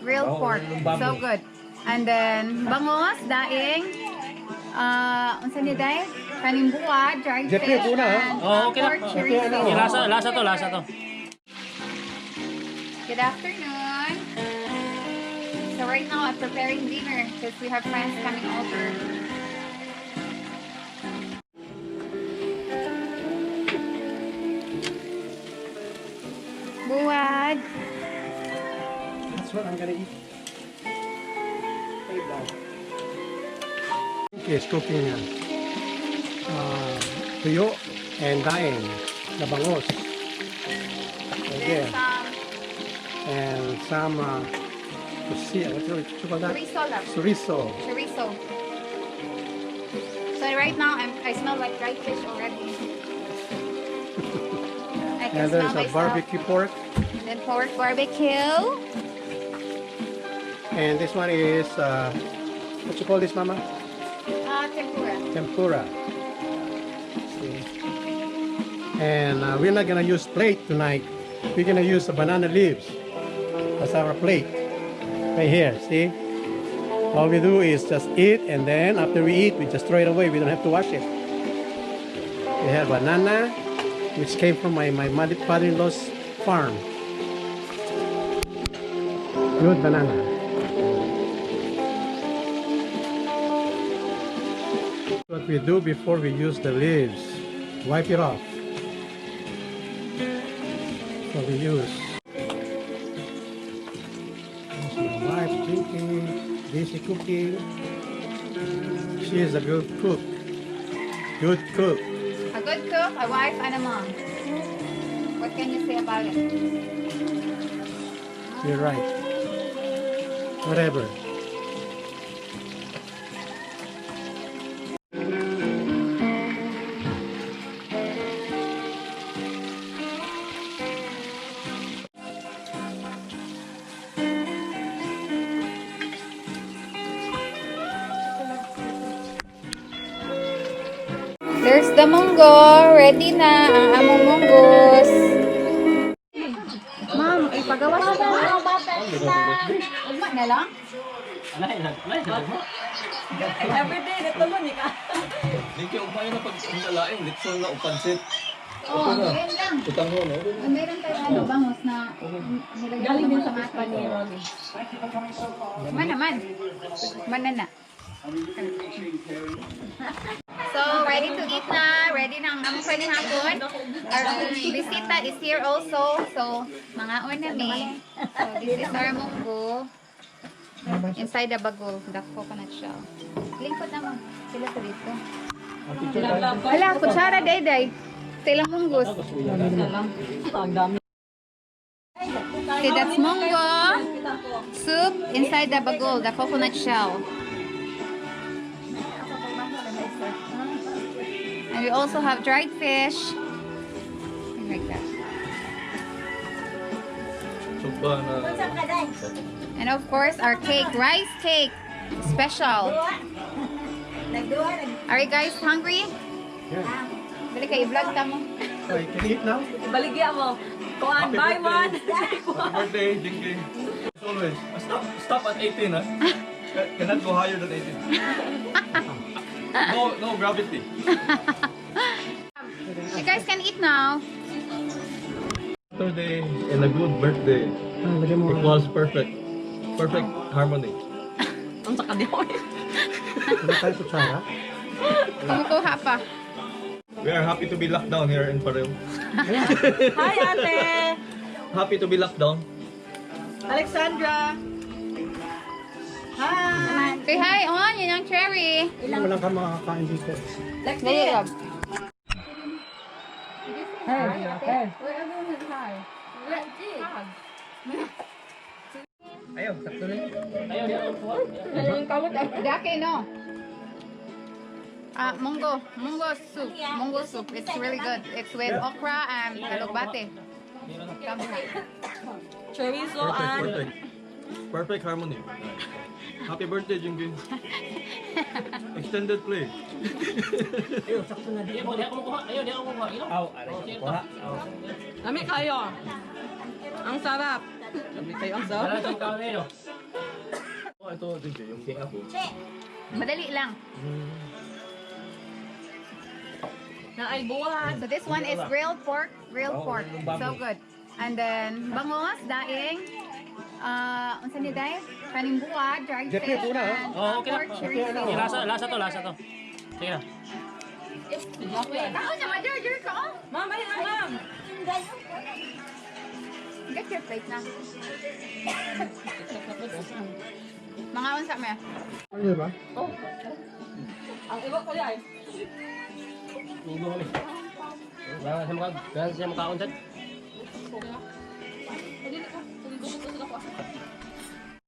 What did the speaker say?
grilled pork. So good. And then, bangos, daing, unsa ni day? Kaning buwad, dried fish, and pork chorizo. Lasa to. Good afternoon. So right now I'm preparing dinner because we have friends coming over. Buwad. That's what I'm gonna eat. Okay, it's cooking tuyo and daing, the bangos. Then And some what you call that? chorizo. Chorizo. Chorizo. So right now I smell like dried fish already. I can And smell there's a myself. barbecue pork. Then pork barbecue. And this one is what you call this, Mama? Tempura. Tempura. See. And we're not gonna use plate tonight. We're gonna use the banana leaves as our plate. Right here, see? All we do is just eat, and then after we eat, we just throw it away. We don't have to wash it. We have banana, which came from my father-in-law's farm. Good banana. What we do before we use the leaves, wipe it off. So we use. There's my wife drinking, busy cooking. She is a good cook. Good cook. A good cook, a wife, and a mom. What can you say about it? You're right. Whatever. There's the mongo. Ready na ang among monggos. Ma'am, ipagawas ka na. Ugma na lang? Everyday, natulog ni ka. Hindi kayo umayo na pag-nalaing, litson na upansit. Oo, meron lang. Utang mo, no? Meron tayo bangos na nilagyan mo sa mata niya. Man. Manana. So, ready to eat na. Ready na ang among pwedeng hapon. Our bisita is here also. So, mga unami. So, this is our monggo. Inside the bagol, the coconut shell. Lingkod naman. Sila sa dito. Wala, kutsara day. Sa ilang monggos. Ang dami. Okay, that's mongo. Soup inside the bagol, the coconut shell. And we also have dried fish. Like that. Suba na. And of course, our cake, rice cake, special. Are you guys hungry? Yeah. Dali kayo, vlog tamo. So you can eat now? Baligya mo. Kuhan, buy one. Happy birthday, Jinky. As always, stop at 18, ha? Cannot go higher than 18. No gravity. You guys can eat now. Birthday and a good birthday Lagyan mo. equals perfect harmony. Ang saka di ko. Wala tayo kutsara. Kumukuha pa. We are happy to be locked down here in Parel. Hi, ate. Happy to be locked down. Alexandra. Hi. Say hi on, yun yung cherry. Walang ka makakain dito. Let's Dali, eat. Rob. Hey. Ayaw, sakto rin. Dake, no? Mongo soup. It's really good. It's with okra and alugbati. Chorizo and... Perfect harmony. Happy birthday, Jinky. Extended play. Lami kayo. Ang sarap. Lami kayo ang sarap. ito, Jinky, yung si Apo. Madali lang. Na ay buwad. So this one is grilled pork. Grilled pork. So good. And then, bangos, daing. Unsa ni Daing? Kaning buwad, dried Jeppe, fish, puna, and okay pork na. chorizo. Lasa to. Sige na. Ako na, ma-jar ka, oh. Ma'am, ay na, ma'am. Get your plate na. Mga unsa me? Ano ba? Ang iba ko yan. Ulo kami. Wala siya makaunsan. Hindi ko. Hindi ko.